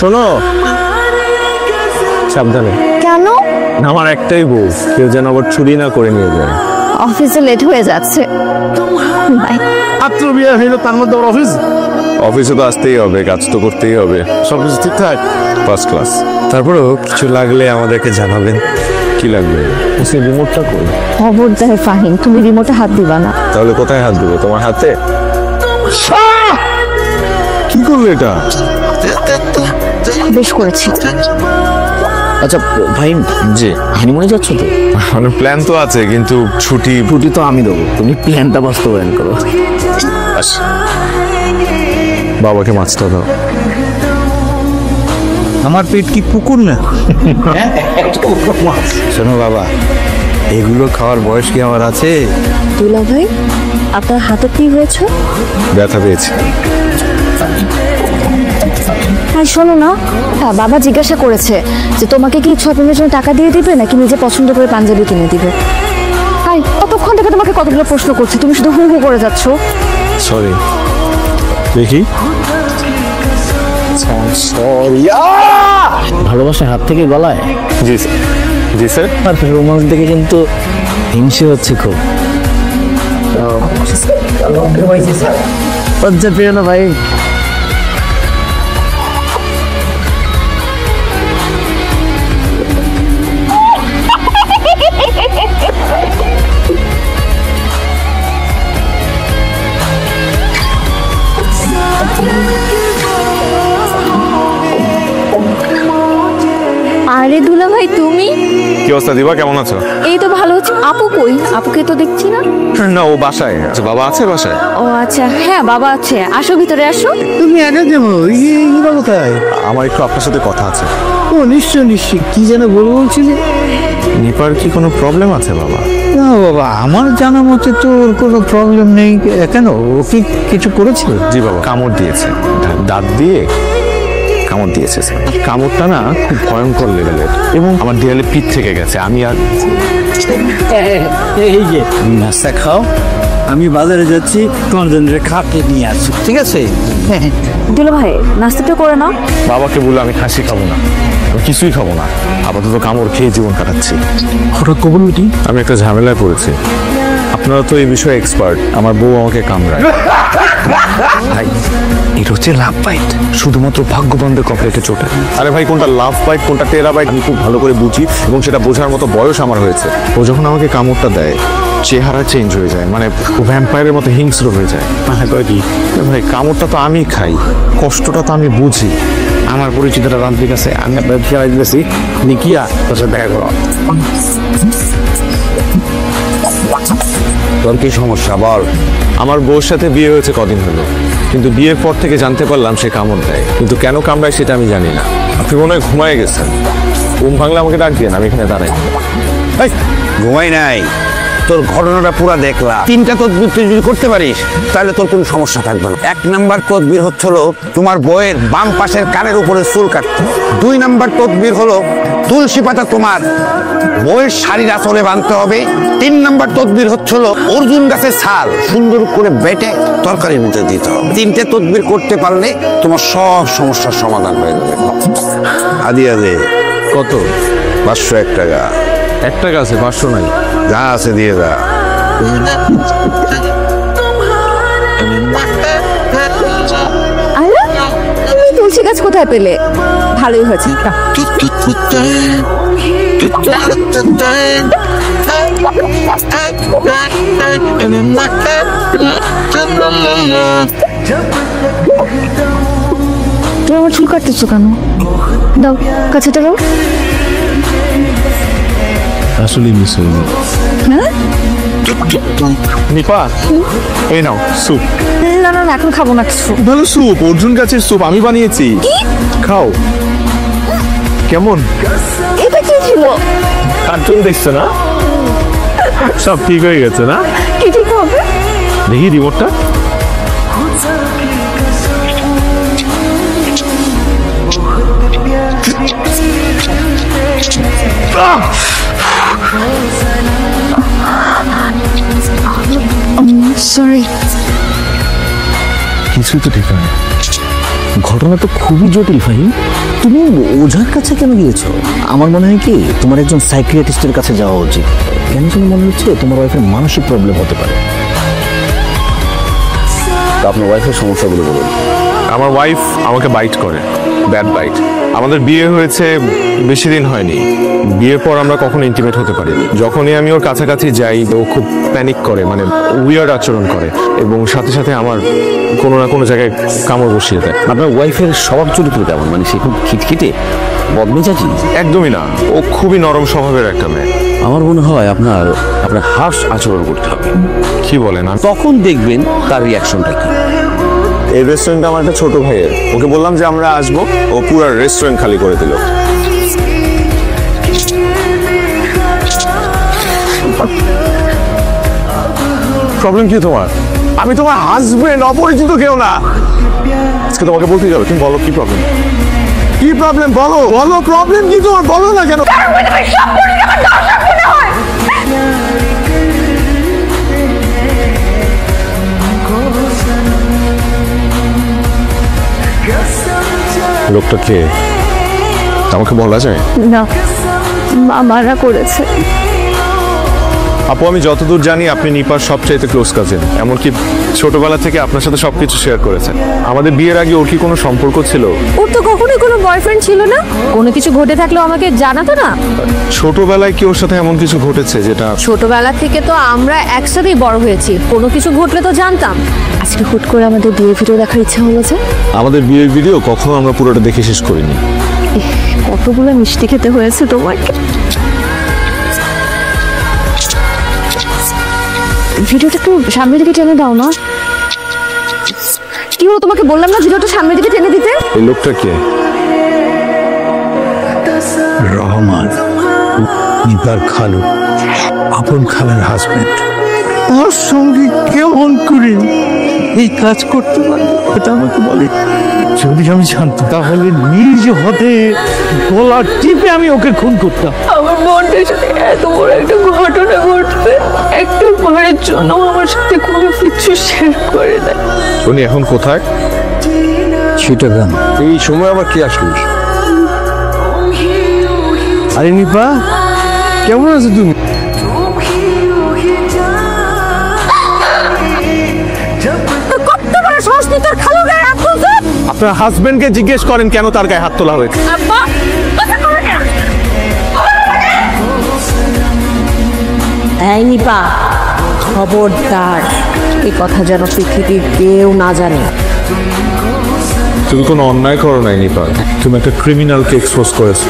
শোনো, সাবধানে। কেন? আমার একটাই বউ, কেউ যেন আবার চুরি না করে নিয়ে যায়। অফিসে লেট হয়ে যাচ্ছে। মাত্র বিয়ে হইলো, তার মধ্যে অফিস? অফিসে তো আসতেই হবে, কাজ তো করতেই হবে। সব কিছু ঠিকঠাক? First class. তারপরেও কিছু লাগলে আমাদেরকে জানাবেন। কি লাগবে? রিমোটটা কই? খবরদার ফাহিম, তুমি রিমোটে হাত দিবা না। তাহলে কোথায় হাত দেবো? তোমার হাতে? কি করলে এটা? বেশ করেছি। আচ্ছা ভাই, জি, হানিমুনে যাচ্ছ তো? মানে প্ল্যান তো আছে, কিন্তু ছুটি তো আমি দেবো, তুমি প্ল্যানটা বাস্তবায়ন করো। বাবাকে মাছটা দাও। আমার পেট কি পুকুর না? শোনো বাবা, এগুলো খাওয়ার বয়স কি আমার আছে? দুলা ভাই, আপনার হাতে কি হয়েছে? ব্যথা পেয়েছি। আর শোনো না, বাবা জিজ্ঞাসা করেছে যে তোমাকে কি শপিংয়ের জন্য টাকা দিয়ে দিবে নাকি নিজে পছন্দ করে পাঞ্জাবি কিনে দিবে। হাই, কতক্ষণ থেকে তোমাকে কতগুলো প্রশ্ন করছি, তুমি শুধু হু হু করে যাচ্ছ। সরি। দেখি। ভালোবাসার হাত থেকে গলায়? জি স্যার। জি স্যার। রোমান্স দেখে কিন্তু হিংসে হচ্ছে খুব। লজ্জা পেও না ভাই। আরে দুলা ভাই, তুমি? কি অবস্থা দিবা, কেমন আছো? এই তো ভালো আছি। আপু কই? আপুকে তো দেখছি না। না, ও বাসায়। আচ্ছা, বাবা আছে বাসায়? ও আচ্ছা, হ্যাঁ বাবা আছে। আসো, ভিতরে আসো। তুমি একা যাবো? ইরা কোথায়? আমার একটু আপনার সাথে কথা আছে। ও নিশ্চয় নিশ্চয়, কি যেন বলছিলে? নিপার কি কোনো প্রবলেম আছে বাবা? না বাবা, আমার জানা মতে তো ওর কোনো প্রবলেম নেই। কেন, ও কি কিছু করেছে? জি বাবা, কামড় দিয়েছে, দাঁত দিয়ে কামড় দিয়েছে। কামড়টা না খুব ভয়ঙ্কর লেভেলের, এবং আমার দেয়ালে পিঠ থেকে গেছে। আমি আর এই যে নাস্তা খাও, আমি বাজারে যাচ্ছি, তোমার জন্য খাতে নিয়ে আসছি, ঠিক আছে? দুলা ভাই, নাস্তাটা করে নাও। বাবাকে বলে আমি খাসি খাবো না, আমি কিছুই খাবো না, আপাতত কামড় খেয়ে জীবন কাটাচ্ছি। হঠাৎ কবল মিটিং? আমি একটা ঝামেলায় পড়েছি। আপনারা তো এই বিষয়ে এক্সপার্ট। আমার বউ আমাকে কামড়ায়। ভাই, এটা হচ্ছে লাভ বাইট, শুধুমাত্র ভাগ্যবানদের কপালে চোটে। আরে ভাই, কোনটা লাভ বাইট কোনটা টেরা বাইট আমি খুব ভালো করে বুঝি, এবং সেটা বোঝার মতো বয়স আমার হয়েছে। ও যখন আমাকে কামড়টা দেয়, চেহারা চেঞ্জ হয়ে যায়, মানে ভ্যাম্পায়ারের মতো হিংস্র হয়ে যায়। ভাই, কামড়টা তো আমি খাই, কষ্টটা তো আমি বুঝি। আমার পরিচিতরা তান্ত্রিক আছে, আমি আপনার খেয়াল দিতেছি, নিকিয়া তোর সাথে দেখা করো। তোর কি সমস্যা বল? আমার বউর সাথে বিয়ে হয়েছে কদিন হলো, কিন্তু বিয়ের পর থেকে জানতে পারলাম সে কামড় দেয়, কিন্তু কেন কামড়ায় সেটা আমি জানি না। আপনি মনে হয় ঘুমায় গেছেন, ঘুম ভাঙলে আমাকে ডাক দিয়ে, আমি এখানে দাঁড়াই। ঘুমাই নাই, তোর ঘটনাটা পুরো দেখলা। তিনটা তদবির তুই যদি করতে পারিস তাহলে তোর কোনো সমস্যা থাকবে না। 1 নাম্বার তদবির হচ্ছিল তোমার বইয়ের বাম পাশের কানের উপরে চুল কাটতে। 2 নাম্বার তদবির হলো তুলসী পাতা তোমার বইয়ের শাড়ির আঁচলে বাঁধতে হবে। 3 নাম্বার তদবির হচ্ছিল অর্জুন গাছের ছাল সুন্দর করে বেটে তরকারির মধ্যে দিতে হবে। 3টে তদবির করতে পারলে তোমার সব সমস্যার সমাধান হয়ে যাবে। আদি কত? 501 টাকা। 1 টাকা আছে, 500 নাই। যা আছে দিয়ে যা। আরে, তুমি তুলসী গাছ কোথায় পেলে? ভালোই হয়েছে। তুমি আমার চুল কাটতেছো কেন? দাও, কাছেটা দাও। আসলে মিস হয়ে গেল। হ্যাঁ, নিপা, এই নাও স্যুপ। না না না, এখন খাবো না কিছু। ভালো স্যুপ, অর্জুন গাছের স্যুপ, আমি বানিয়েছি। খাও। কেমন? এটা কি ছিল? কার্টুন দেখছো না? সব ঠিক হয়ে গেছে না? কি ঠিক হবে? দেখি রিমোটটা। সরি। কিছুই তো ঠিক হয়। ঘটনা তো খুবই জটিল ভাই। তুমি ওঝার কাছে কেন গিয়েছো? আমার মনে হয় কি তোমার একজন সাইকিয়াট্রিস্টের কাছে যাওয়া উচিত। কেন যেন মনে হচ্ছে তোমার ওয়াইফের মানসিক প্রবলেম হতে পারে। তা আপনার ওয়াইফের সমস্যাগুলো বলুন। আমার ওয়াইফ আমাকে বাইট করে, ব্যাড বাইট। আমাদের বিয়ে হয়েছে বেশি দিন হয়নি, বিয়ের পর আমরা কখনো ইন্টিমেট হতে পারিনি। যখনই আমি ওর কাছাকাছি যাই ও খুব প্যানিক করে, মানে উইয়ার্ড আচরণ করে এবং সাথে সাথে আমার কোনো না কোনো জায়গায় কামড় বসিয়ে দেয়। আপনার ওয়াইফের স্বভাব চরিত্র কেমন? মানে সে খুব খিটখিটে, বদমেজাজি? একদমই না, ও খুবই নরম স্বভাবের একটা মেয়ে। আমার মনে হয় আপনার হার্শ আচরণ করতে হবে। কি বলেন? তখন দেখবেন তার রিয়াকশনটা কি। এই রেস্টুরেন্টটা আমার একটা ছোট ভাইয়ের, ওকে বললাম যে আমরা আসবো, ও পুরো রেস্টুরেন্ট খালি করে দিল। প্রবলেম কি তোমার? আমি তোমার হাজবেন্ড, অপরিচিত কেউ না। আজকে তোমাকে বলতে যাবে, তুমি বলো কি প্রবলেম? কি প্রবলেম বলো, বলো প্রবলেম কি তোমার, বলো না কেন? লোকটা কে আমাকে বলা যায়? না, মামারা করেছে। আপু, আমি যতদূর জানি আপনি নিপার সবচাইতে ক্লোজ কাজিন, এমনকি ছোটবেলা থেকে আপনার সাথে সবকিছু শেয়ার করেছেন। আমাদের বিয়ের আগে ওর কি কোনো সম্পর্ক ছিল? ওর তো কখনোই কোনো বয়ফ্রেন্ড ছিল না। কোনো কিছু ঘটে থাকলেও আমাকে জানাতো না। ছোটবেলায় কি ওর সাথে এমন কিছু ঘটেছে যেটা? ছোটবেলা থেকে তো আমরা একসাথেই বড় হয়েছি, কোনো কিছু ঘটলে তো জানতাম। আজকে হুট করে আমাদের বিয়ের ভিডিও দেখার ইচ্ছা হলো যে। আমাদের বিয়ের ভিডিও কখনো আমরা পুরোটা দেখে শেষ করিনি। কতগুলো মিষ্টি খেতে হয়েছে তোমাকে। ভিডিওটা একটু সামনের দিকে টেনে দাও না। কি হলো, তোমাকে বললাম না ভিডিওটা সামনের দিকে টেনে দিতে? এই লোকটা কে? রহমান, নিপার খালু, আপন খালার হাজবেন্ড। ওর সঙ্গে কেমন করে এই কাজ করতে পারে এটা আমাকে বলে। যদি আমি জানতাম তাহলে নিজ হাতে গলা টিপে আমি ওকে খুন করতাম। আমার বোনটার সাথে এত বড় একটা ঘটনা ঘটবে, একটা মায়ের জন্য আমার সাথে কোনো কিছু শেয়ার করে না। উনি এখন কোথায়? চিটাগাং। এই সময় আবার কি আসলিস? আরে নিপা, কেমন আছো তুমি? আপনার হাজবেন্ডকে জিজ্ঞেস করেন কেন তার গায়ে হাত তোলা হয়েছে। এই নিপা, খবরদার, এই কথা যেন পৃথিবীর কেউ না জানে। তুমি কোনো অন্যায় করো নাই নিপা, তুমি একটা ক্রিমিনালকে এক্সপোজ করেছো।